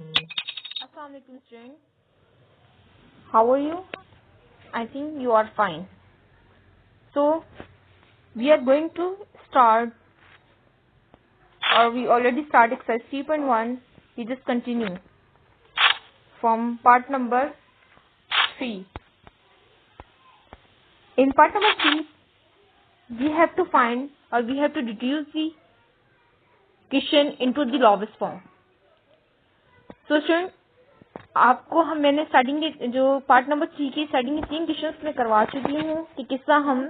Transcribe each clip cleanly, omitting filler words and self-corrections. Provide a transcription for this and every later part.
Assalamu alaikum students. How are you? I think you are fine. So we are going to start, or we already started exercise 3.1. We just continue from part number 3. In part number 3, we have to find or we have to reduce the question into the lowest form. So students, आपको मैंने starting के जो part number 3 की starting के 3 questions में करवा चुकी हूँ कि किस तरह हम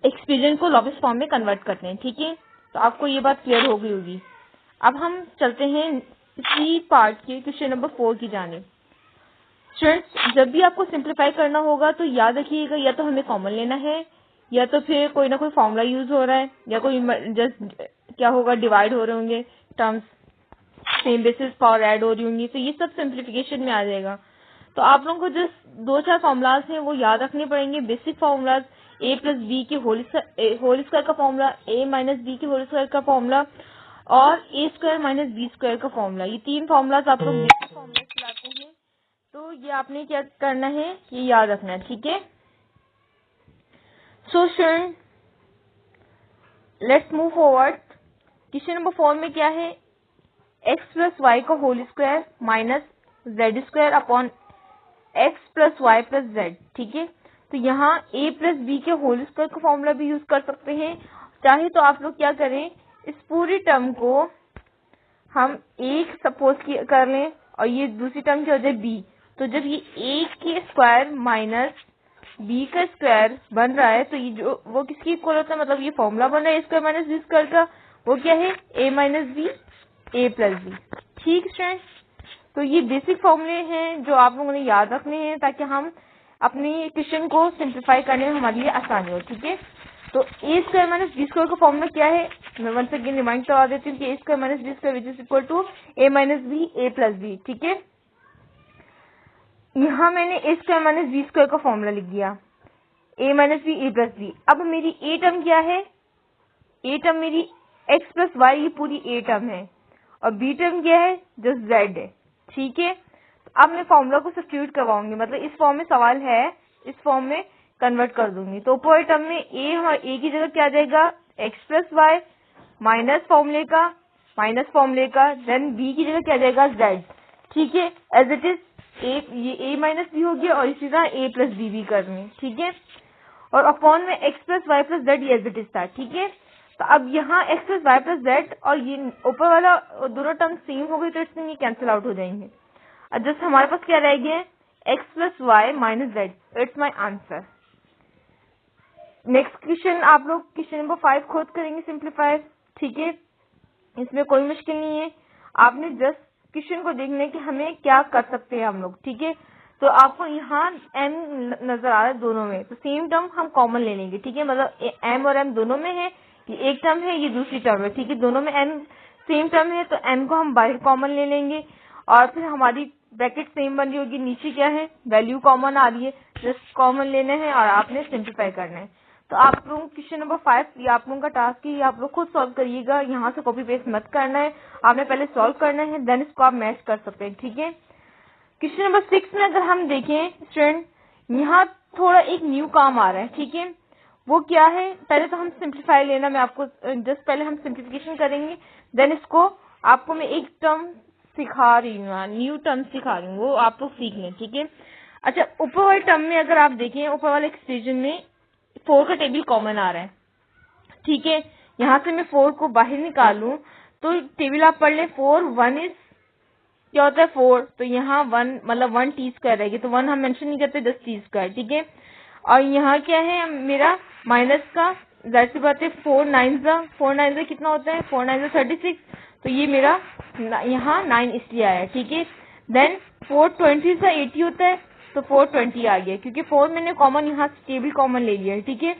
एक्सप्रेशन को लॉवेस्ट फॉर्म में कन्वर्ट करते हैं, ठीक है। तो आपको ये बात क्लियर हो गई होगी। अब हम चलते हैं इसी पार्ट के क्वेश्चन नंबर 4 की जानिब। स्टूडेंट्स, जब भी आपको सिंप्लीफाई करना होगा तो याद रखिएगा, या तो हमें कॉमन लेना है, या तो फिर कोई ना कोई फॉर्मूला यूज हो रहा है, या कोई जस्ट क्या होगा, डिवाइड हो रहे होंगे terms, same basis power add हो रही होंगी, तो ये सब सिंप्लीफिकेशन में आ जाएगा। तो आप लोगों को जो 2-4 फॉर्मूलाज हैं वो याद रखने पड़ेंगे। Basic formulas a plus B के होल स्क्वायर का फॉर्मूला, a माइनस बी के होल स्क्वायर का फॉर्मूला और a square minus B square का फॉर्मूला। ये 3 फॉर्मूलाज आप लोग बेसिक फॉर्मूलाज चलाते हैं, तो ये आपने क्या करना है, ये याद रखना है, ठीक है। So student, let's move forward. Question number 4 में क्या है, x प्लस वाई का whole square minus Z square upon X plus Y plus Z, ठीक है। तो यहाँ a प्लस बी के होल स्क्वायर का फॉर्मूला भी यूज कर सकते हैं। चाहे तो आप लोग क्या करें, इस पूरी टर्म को हम एक सपोज कर लें और ये दूसरी टर्म क्या हो जाए b। तो जब ये a के स्क्वायर माइनस b का स्क्वायर बन रहा है तो ये जो वो किसकी इक्वल होता है, मतलब ये फॉर्मूला बन रहा है a square minus B square का, वो क्या है a minus b a plus b, ठीक स्टूडेंट्स। तो ये बेसिक फॉर्मूले हैं जो आप लोगों ने याद रखने हैं ताकि हम अपनी क्वेश्चन को सिंप्लीफाई करने में हमारे लिए आसानी हो, ठीक है। तो ए स्क्वायर माइनस बी स्क्वायर का फॉर्मूला क्या है, मैं वंस अगेन रिमाइंड करवा देती हूँ कि a square minus B square which is equal to a minus b a plus b, ठीक है। यहाँ मैंने a square minus B square का फॉर्मूला लिख दिया, a minus b a plus b. अब मेरी ए टर्म क्या है, ए टर्म मेरी एक्स प्लस वाई, ये पूरी ए टर्म है, और बी टर्म क्या है, जो जेड है, ठीक है। तो अब मैं फॉर्मूला को सब्स्टिट्यूट करवाऊंगी, मतलब इस फॉर्म में सवाल है, इस फॉर्म में कन्वर्ट कर दूंगी। तो ऊपर टर्म में ए की जगह क्या आ जाएगा, एक्स प्लस वाई माइनस फॉर्मूले का देन बी की जगह क्या आ जाएगा, जेड, ठीक है। एज इट इज ये ए माइनस बी हो गया और इसी तरह ए प्लस बी भी करनी, ठीक है। और अपॉन में x plus Y plus z as it is था, ठीक है। तो अब यहाँ x plus Y plus z और ये ऊपर वाला दोनों टर्म सेम हो गई तो इसमें ये कैंसिल आउट हो जाएंगे। अब जस्ट हमारे पास क्या रह गया, x plus y minus z, it's my answer. Next question आप लोग क्वेश्चन नंबर 5 खुद करेंगे सिंप्लीफाई, ठीक है। इसमें कोई मुश्किल नहीं है, आपने जस्ट क्वेश्चन को देखना है कि हमें क्या कर सकते हैं हम लोग, ठीक है। तो आपको यहाँ m नजर आ रहा है दोनों में, तो सेम टर्म हम कॉमन ले लेंगे, ठीक है। मतलब m और m दोनों में है, ये एक टर्म है, ये दूसरी टर्म है, ठीक है। दोनों में m सेम टर्म है तो m को हम बाहर कॉमन ले लेंगे और फिर हमारी ब्रैकेट सेम बन रही होगी, नीचे क्या है, वैल्यू कॉमन आ रही है, जस्ट कॉमन लेना है और आपने सिंप्लीफाई करना है। तो आप लोग क्वेश्चन नंबर 5 ये आप लोगों का टास्क है, आप लोग खुद सॉल्व करिएगा, यहाँ से कॉपी पेस्ट मत करना है, आपने पहले सॉल्व करना है, देन इसको आप मैच कर सकते हैं, ठीक है। क्वेश्चन नंबर 6 में अगर हम देखें स्टूडेंट, यहाँ थोड़ा एक न्यू काम आ रहा है, ठीक है। वो क्या है, पहले तो हम सिंप्लीफाई लेना, मैं आपको जस्ट पहले हम सिंप्लीफिकेशन करेंगे, देन इसको आपको मैं एक टर्म सिखा रही हूँ, न्यू टर्म सिखा रही हूँ, वो आप लोग सीख लें, ठीक है। अच्छा, ऊपर वाले टर्म में अगर आप देखें, ऊपर वाले एक्सप्रेशन में 4 का टेबल कॉमन आ रहा है, ठीक है। यहाँ से मैं 4 को बाहर निकालूं तो टेबल आप पढ़ लें, 4 1 इज क्या होता है 4, तो यहाँ 1 मतलब 1 टी स्क्वायर रहेगी, तो 1 हम मेंशन नहीं करते, 10 टी स्क्वायर, ठीक है। और यहाँ क्या है मेरा माइनस का, जाहिर सी बात है 4 9 कितना होता है, 4 9 36, तो ये मेरा यहाँ 9 इसलिए आया, ठीक है। देन 4 20 सा 80 होता है, तो 420 आ गया, क्योंकि 4 मैंने कॉमन यहाँ से टेबल कॉमन ले लिया है, ठीक है।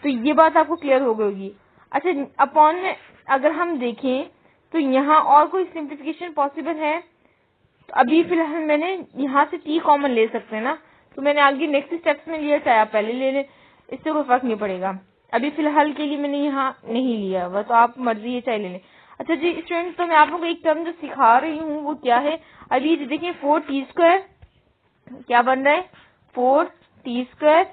तो ये बात आपको क्लियर हो गई होगी। अच्छा, अपॉन में अगर हम देखें तो यहाँ और कोई सिंप्लीफिकेशन पॉसिबल है, तो अभी फिलहाल मैंने यहाँ से टी कॉमन ले सकते हैं ना, तो मैंने आगे नेक्स्ट स्टेप्स में लिया, चाहे आप पहले ले लें, इससे कोई फर्क नहीं पड़ेगा। अभी फिलहाल के लिए मैंने यहाँ नहीं लिया हुआ, तो आप मर्जी है चाहे ले लें। अच्छा जी स्टूडेंट, तो मैं आप लोगों को एक टर्म जो सिखा रही हूँ वो क्या है, अभी देखिए 4t² क्या बन रहा है, 4t²,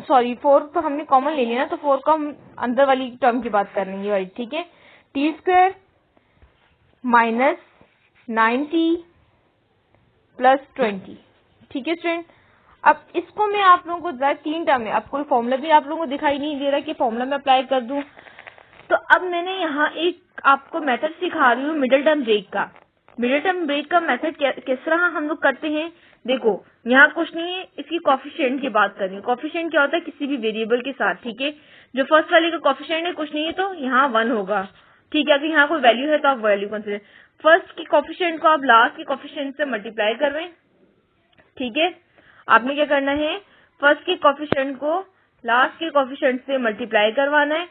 सॉरी 4 तो हमने कॉमन ले लिया ना, तो 4 को हम अंदर वाली टर्म की बात कर लेंगे भाई, ठीक है। t² माइनस 9t प्लस 20, ठीक है स्टूडेंट। अब इसको मैं आप लोगों को 3 टर्म में, अब कोई फॉर्मूला भी आप लोगों को दिखाई नहीं दे रहा कि फॉर्मूला में अप्लाई कर दूं, तो अब मैंने यहाँ एक आपको मेथड सिखा रही हूँ मिडिल टर्म ब्रेक का। मिडिल टर्म ब्रेक का मेथड किस तरह हम लोग करते हैं, देखो यहाँ कुछ नहीं है, इसकी कॉफिशिएंट की बात कर रही हूँ। कॉफिशिएंट क्या होता है, किसी भी वेरिएबल के साथ, ठीक है। जो फर्स्ट वाले का कॉफिशिएंट है कुछ नहीं है तो यहाँ 1 होगा, ठीक है। अगर यहाँ कोई वैल्यू है तो आप वैल्यू कंसिडर, फर्स्ट के कॉफिशिएंट को आप लास्ट के कॉफिशिएंट से मल्टीप्लाई कर रहे हैं, ठीक है। आपने क्या करना है, फर्स्ट के कॉफिशिएंट को लास्ट के कॉफिशिएंट से मल्टीप्लाई करवाना है,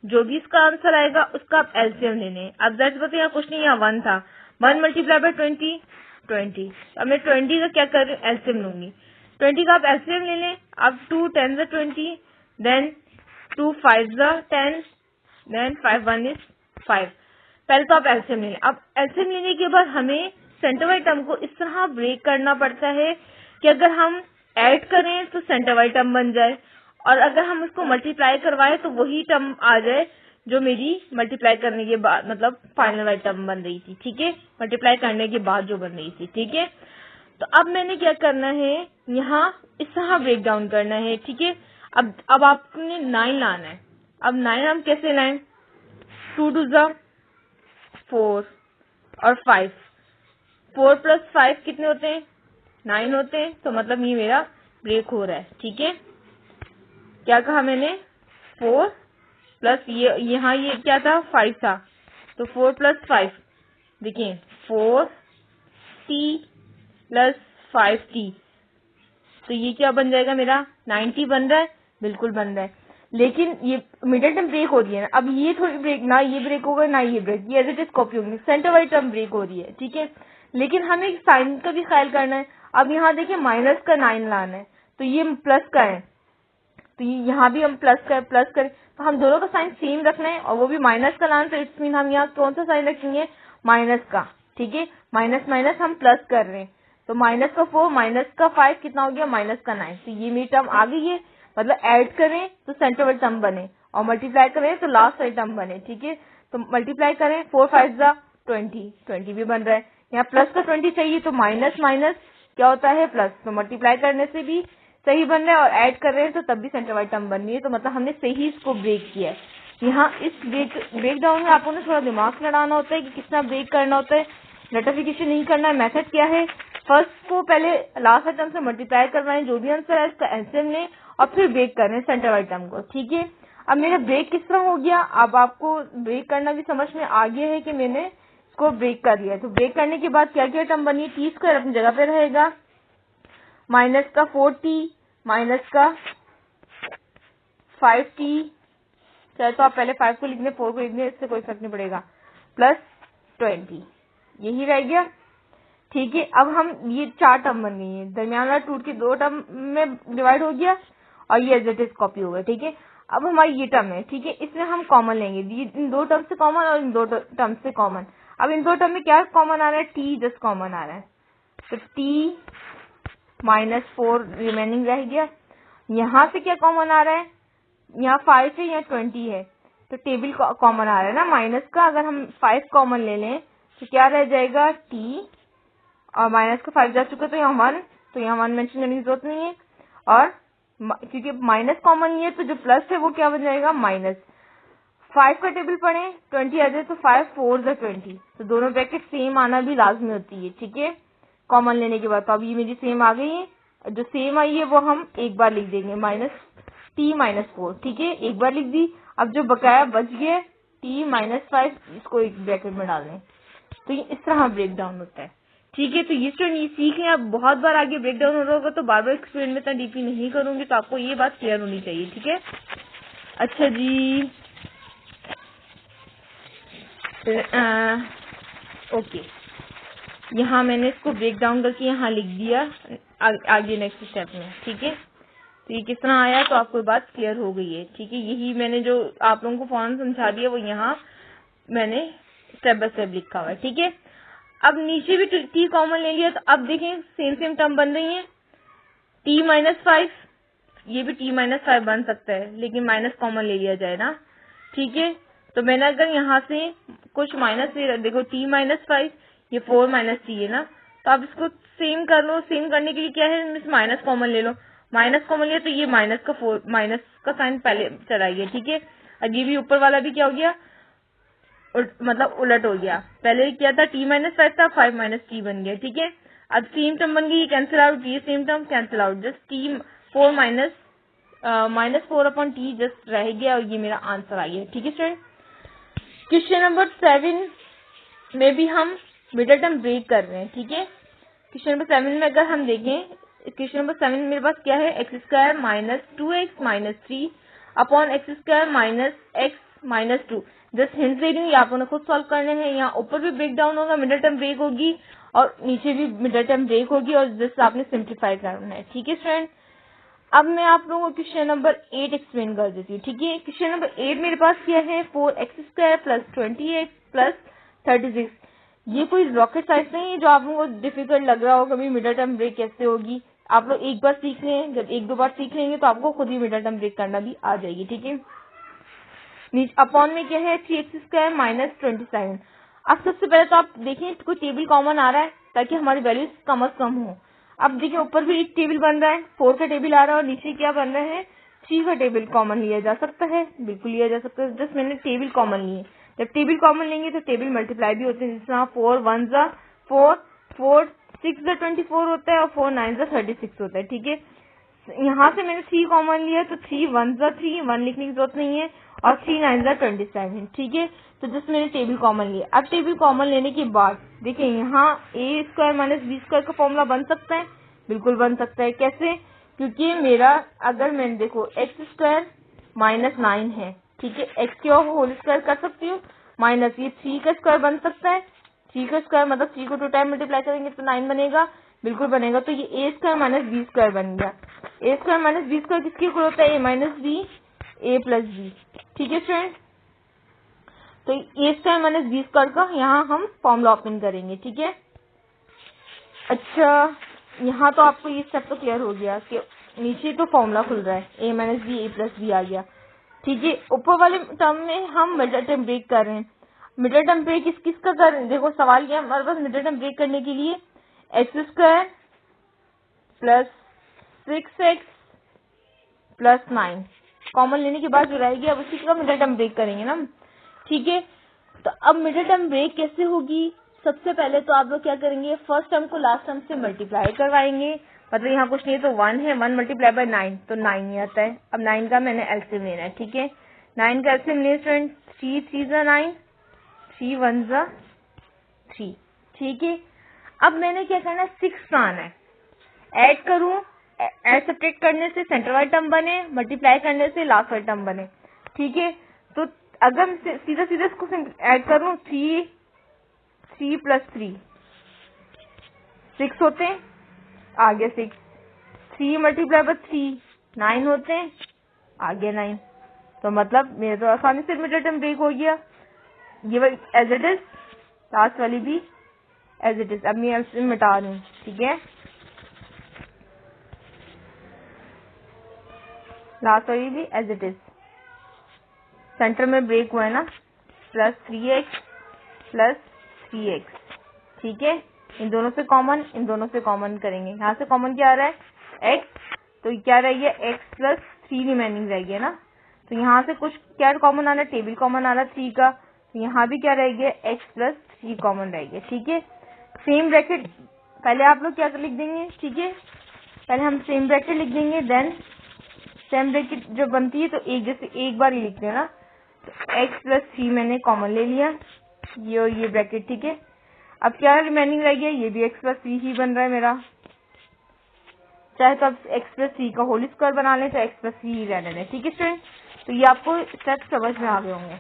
जो भी इसका आंसर आएगा उसका आप एलसीएम लेने हैं। अब दैट्स बताइए, यहाँ कुछ नहीं, यहाँ 1 था, 1 मल्टीप्लाई बाय 20, 20। अब मैं 20 का क्या कर रही हूँ, एलसीएम लूंगी। 20 का आप एलसीएम ले लें। अब 2 10 20, देन 2 5 10, देन 5 1 is 5। पहले तो आप एलसीएम ले लें। अब एलसीएम लेने के बाद हमें सेंटर वाइज टर्म को इस तरह ब्रेक करना पड़ता है कि अगर हम ऐड करें तो सेंटर वाइज टर्म बन जाए, और अगर हम उसको मल्टीप्लाई करवाए तो वही टर्म आ जाए जो मेरी मल्टीप्लाई करने के बाद मतलब फाइनल वाइज टर्म बन रही थी, ठीक है। मल्टीप्लाई करने के बाद जो बन रही थी, ठीक है। तो अब मैंने क्या करना है, यहाँ इस तरह ब्रेक डाउन करना है, ठीक है। अब आपने 9 लाना है। अब 9 हम कैसे लाएं, 2 2 4 और 5, 4 प्लस 5 कितने होते हैं, 9 होते हैं। तो मतलब ये मेरा ब्रेक हो रहा है, ठीक है। क्या कहा मैंने, 4 प्लस ये यहाँ ये क्या था, 5 था, तो 4 प्लस 5, देखिए 4t प्लस 5t, तो ये क्या बन जाएगा मेरा, 9t बन रहा है, बिल्कुल बन रहा है। लेकिन ये मिडिल टर्म ब्रेक हो रही है ना, अब ये थोड़ी ब्रेक, ना ये ब्रेक होगा ना ये ब्रेक, ये एज इट इज कॉपी होगी, सेंटर वाइज टर्म ब्रेक हो रही है, ठीक है। लेकिन हमें साइन का भी ख्याल करना है। अब यहाँ देखिए माइनस का 9 लाना है, तो ये प्लस का है, तो यहाँ भी हम प्लस करें, तो हम दोनों का साइन सेम रखना है, और वो भी माइनस का लाना, तो इट्स मीन हम यहाँ कौन सा साइन रखेंगे, माइनस का, ठीक है। माइनस माइनस हम प्लस कर रहे हैं, तो माइनस का 4 माइनस का 5 कितना हो गया, माइनस का 9। तो ये मेरी टर्म आ गई है, मतलब ऐड करें तो सेंटर वाइज टर्म बने, और मल्टीप्लाई करें तो लास्ट वाइज टर्म बने, ठीक है। तो मल्टीप्लाई करें, 4 5 20, 20 भी बन रहा है। यहाँ प्लस का 20 चाहिए, तो माइनस माइनस क्या होता है, प्लस, तो मल्टीप्लाई करने से भी सही बन रहा है, और ऐड कर रहे हैं तो तब भी सेंटर वाइज टर्म बन रही है। तो मतलब हमने सही इसको ब्रेक किया है। यहाँ इस ब्रेक डाउन में आपको थोड़ा दिमाग लड़ाना होता है कि किस तरह ब्रेक करना होता है, रेक्टिफिकेशन नहीं करना है। मेथड क्या है, फर्स्ट को पहले लास्ट वाले टर्म से मल्टीप्लाई करवाएं, जो भी आंसर है इसका एलसीएम लें, और फिर ब्रेक करें सेंटर वाइज टर्म को, ठीक है। अब मेरा ब्रेक किस तरह हो गया, अब आपको ब्रेक करना भी समझ में आ गया है कि मैंने इसको ब्रेक कर दिया है। तो ब्रेक करने के बाद क्या क्या टर्म बनी, t² अपनी जगह पे रहेगा, माइनस का 4t, माइनस का 5t, चाहे तो आप पहले 5 को लिख दें, 4 को लिख दें, इससे कोई फर्क नहीं पड़ेगा, प्लस 20, यही रह गया, ठीक है। अब हम ये 4 टर्म बन गई है, दरमियान वाला टूट के 2 टर्म में डिवाइड हो गया, और ये एज इट इज कॉपी हो गया, ठीक है। अब हमारी ये टर्म है, ठीक है, इसमें हम कॉमन लेंगे, इन 2 टर्म से कॉमन और इन 2 टर्म से कॉमन। अब इन 2 टर्म में क्या कॉमन आ रहा है, t जस्ट कॉमन आ रहा है, तो t -4 रिमेनिंग रह गया। यहाँ से क्या कॉमन आ रहा है, यहाँ 5 है, यहाँ 20 है, तो टेबल कॉमन आ रहा है ना माइनस का। अगर हम 5 कॉमन ले लें तो क्या रह जाएगा, t, और माइनस का 5 जा चुका, तो यहाँ 1, तो यहाँ 1 मेंशन करने की जरूरत नहीं है, और क्योंकि माइनस कॉमन ही है तो जो प्लस है वो क्या बन जाएगा, माइनस। 5 का टेबल पढ़े, 20 आ जाए, तो 5 4 20, तो दोनों ब्रैकेट सेम आना भी लाजमी होती है, ठीक है, कॉमन लेने के बाद। तो अब ये मेरी सेम आ गई है, जो सेम आई है वो हम एक बार लिख देंगे, -t -4, ठीक है, एक बार लिख दी। अब जो बकाया बच गया t -5, इसको एक ब्रैकेट में डाल दें। तो ये इस तरह ब्रेक डाउन होता है, ठीक है। तो ये स्टूडेंट ये सीख लें, आप बहुत बार आगे ब्रेक डाउन हो रहा होगा, तो बार बार एक्सप्लेन में इतना डीपी नहीं करूंगी, तो आपको ये बात क्लियर होनी चाहिए, ठीक है। अच्छा जी, ओके, यहाँ मैंने इसको ब्रेक डाउन करके यहाँ लिख दिया, आगे नेक्स्ट स्टेप में, ठीक है। तो ये किस तरह आया, तो आपको बात क्लियर हो गई है, ठीक है। यही मैंने जो आप लोगों को फौरन समझा दिया वो यहाँ मैंने स्टेप बाय स्टेप लिखा हुआ है, ठीक है। अब नीचे भी t कॉमन ले लिया, तो अब देखें सेम टर्म बन रही है, t-5, ये भी t-5 बन सकता है, लेकिन माइनस कॉमन ले लिया जाए ना, ठीक है। तो मैंने अगर यहाँ से कुछ माइनस ले, देखो t-5, ये 4 - 3 है ना, तो आप इसको सेम कर लो। सेम करने के लिए क्या है, मिस माइनस कॉमन ले लो, माइनस कॉमन लिया तो ये माइनस का साइन पहले चलाइए, ठीक है। अब ये भी ऊपर वाला भी क्या हो गया, मतलब उलट हो गया। पहले क्या था, t-5 था, 5 - t बन गया, ठीक है। अब सेम टर्म बन गई, कैंसिल आउट, ये same term cancel out, just -4/t just रह गया, और ये मेरा आंसर आ गया, ठीक है स्टूडेंट। क्वेश्चन नंबर 7 में भी हम मिडिल टर्म ब्रेक कर रहे हैं, ठीक है। क्वेश्चन नंबर 7 में अगर हम देखें, क्वेश्चन नंबर 7 में मेरे पास क्या है, x² - 2x - 3 upon x² - x - 2। Just hint दे रही हूँ, आप लोगों ने खुद सॉल्व करने हैं। यहाँ ऊपर भी ब्रेक डाउन होगा, मिडिल टर्म ब्रेक होगी, और नीचे भी मिडिल टर्म ब्रेक होगी, और जस्ट आपने सिंप्लीफाई करना है, ठीक है स्टूडेंट। अब मैं आप लोगों को क्वेश्चन नंबर 8 एक्सप्लेन कर देती हूँ, ठीक है। क्वेश्चन नंबर 8 मेरे पास क्या है, 4x² + 20x + 36। ये कोई रॉकेट साइंस नहीं है जो आप लोगों को डिफिकल्ट लग रहा होगा, कभी मिडिल टर्म ब्रेक कैसे होगी। आप लोग एक बार सीख लें, जब 1-2 बार सीख लेंगे तो आपको खुद ही मिडिल टर्म ब्रेक करना भी आ जाएगी, ठीक है। अपॉन में क्या है, 3x² - 27। अब सबसे पहले तो आप देखें कोई टेबल कॉमन आ रहा है, ताकि हमारी वैल्यूज कम से कम हो। अब देखिए ऊपर भी एक टेबल बन रहा है, 4 का टेबल आ रहा है, और नीचे क्या बन रहा है, 3 का टेबल कॉमन लिया जा सकता है, बिल्कुल लिया जा सकता है। जस्ट मैंने टेबल कॉमन लिए। जब टेबल कॉमन लेंगे तो टेबल मल्टीप्लाई भी होते हैं, जिसमें 4 1 4, 4 6 24 होता है, और 4 9 36 होता है, ठीक है। यहाँ से मैंने 3 कॉमन लिया, तो 3 1 3, 1 लिखने की जरूरत नहीं है, और 3 9 27, ठीक है। तो जस्ट मैंने टेबल कॉमन लिया। अब टेबल कॉमन लेने के बाद देखिए यहाँ a² - b² का फॉर्मूला बन सकता है, बिल्कुल बन सकता है। कैसे, क्योंकि मेरा अगर मैंने देखो x² - 9 है, ठीक है, x के होल स्क्वायर कर सकती हूँ, माइनस ये 3 का स्क्वायर बन सकता है, 3 का स्क्वायर मतलब 3 को 2 टाइम मल्टीप्लाई करेंगे तो 9 बनेगा, बिल्कुल बनेगा। तो ये a² - b² बन गया। a² - b² किसके इक्वल होता है, a - b, a + b, ठीक है स्टूडेंट। तो a² - b² का यहाँ हम फॉर्मूला ओपन करेंगे, ठीक है। अच्छा, यहाँ तो आपको ये स्टेप तो क्लियर हो गया कि नीचे तो फॉर्मूला खुल रहा है, a - b, a + b आ गया, ठीक है। ऊपर वाले टर्म में हम मिडिल टर्म ब्रेक कर रहे हैं। मिडिल टर्म ब्रेक किसका कर रहे हैं, देखो सवाल क्या है हमारे पास, मिडिल टर्म ब्रेक करने के लिए x² + 6x + 9 कॉमन लेने के बाद जो रहेगी, अब उसी का मिडिल टर्म ब्रेक करेंगे ना, ठीक है। तो अब मिडिल टर्म ब्रेक कैसे होगी, सबसे पहले तो आप लोग क्या करेंगे, फर्स्ट टर्म को लास्ट टर्म से मल्टीप्लाई करवाएंगे, मतलब यहाँ कुछ नहीं है तो 1 है, 1 × 9 तो 9 ही आता है। अब 9 का मैंने एलसीएम लेना है, ठीक है। 9 का एलसीएम ले स्टूडेंट, 3 3 9, 3 1 3, ठीक है। अब मैंने क्या करना है, 6 का आना है, ऐड करूं, ऐड सब्ट्रैक्ट करने से सेंटर वाला टर्म बने, मल्टीप्लाई करने से लास्ट वाला टर्म बने, ठीक है। तो अगर सीधा सीधा इसको ऐड करूं, 3 + 3 6 होते हैं, आगे 6, 3 × 3 9 होते हैं, आगे 9। तो मतलब मेरे तो आसानी से मिडिल टर्म ब्रेक हो गया, ये वाली एज इट इज, लास्ट वाली भी एज इट इज। अब मैं एलसीएम मिटा रही हूँ, ठीक है, लास्ट वाली भी एज इट इज, सेंटर में ब्रेक हुआ है ना, +3x + 3x, ठीक है। इन दोनों से कॉमन, इन दोनों से कॉमन करेंगे, यहाँ से कॉमन क्या आ रहा है, x, तो क्या रह गया, x + 3 रिमेनिंग रह गया ना। तो यहाँ से कुछ क्या कॉमन आ रहा है, टेबल कॉमन आ रहा है 3 का, तो यहाँ भी क्या रह गया, x + 3 कॉमन रह गया, ठीक है। सेम ब्रैकेट पहले आप लोग क्या लिख देंगे, ठीक है, पहले हम सेम ब्रैकेट लिख देंगे, देन सेम ब्रैकेट जो बनती है तो एक जैसे एक बार ही लिखते हैं ना, तो x + 3 मैंने कॉमन ले लिया, ये और ये ब्रैकेट, ठीक है। अब क्या रिमेनिंग रह गया, ये भी x + 3 ही बन रहा है मेरा, चाहे तो अब x + 3 का होल स्क्वायर बना लें, तो x + 3 ही रहने दें, ठीक है स्टूडेंट। तो ये आपको स्टेप समझ में आ गए होंगे।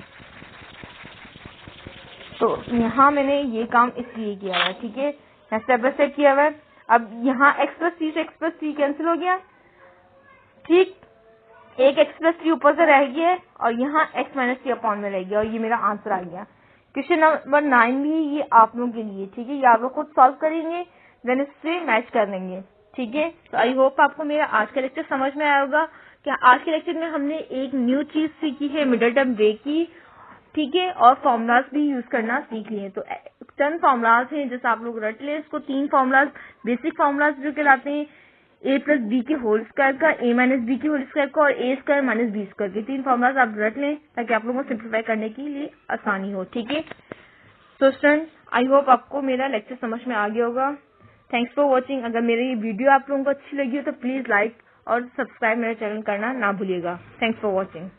तो यहाँ मैंने ये काम इसलिए किया हुआ है, ठीक है, यहाँ स्टेप बाय स्टेप किया हुआ है। अब यहाँ x + 3 से x + 3 कैंसिल हो गया, ठीक, एक x + 3 ऊपर से रह गया है, और यहाँ x - 3 अपॉन में रह गया, और ये मेरा आंसर आ गया। क्वेश्चन नंबर 9 भी ये आप लोगों के लिए, ठीक है। ये आप लोग खुद सॉल्व करेंगे, देन इससे मैच कर लेंगे, ठीक है। तो आई होप आपको मेरा आज का लेक्चर समझ में आया होगा कि आज के लेक्चर में हमने एक न्यू चीज सीखी है, मिडिल टर्म वे की, ठीक है, और फॉर्मूलाज भी यूज करना सीख लिए। तो 10 फॉर्मूलाज हैं, जैसे आप लोग रट लें इसको। 3 फॉर्मूलाज बेसिक फॉर्मूलाज जो कहलाते हैं, a प्लस बी के होल स्क्वायर का, a माइनस बी के होल स्क्वायर का, और a square minus B square के 3 फॉर्मूलाज आप रट लें ताकि आप लोगों को सिंप्लीफाई करने के लिए आसानी हो, ठीक है। तो स्टूडेंट, आई होप आपको मेरा लेक्चर समझ में आ गया होगा। Thanks for watching. अगर मेरी ये वीडियो आप लोगों को अच्छी लगी हो तो प्लीज लाइक और सब्सक्राइब मेरा चैनल करना ना भूलिएगा। Thanks for watching.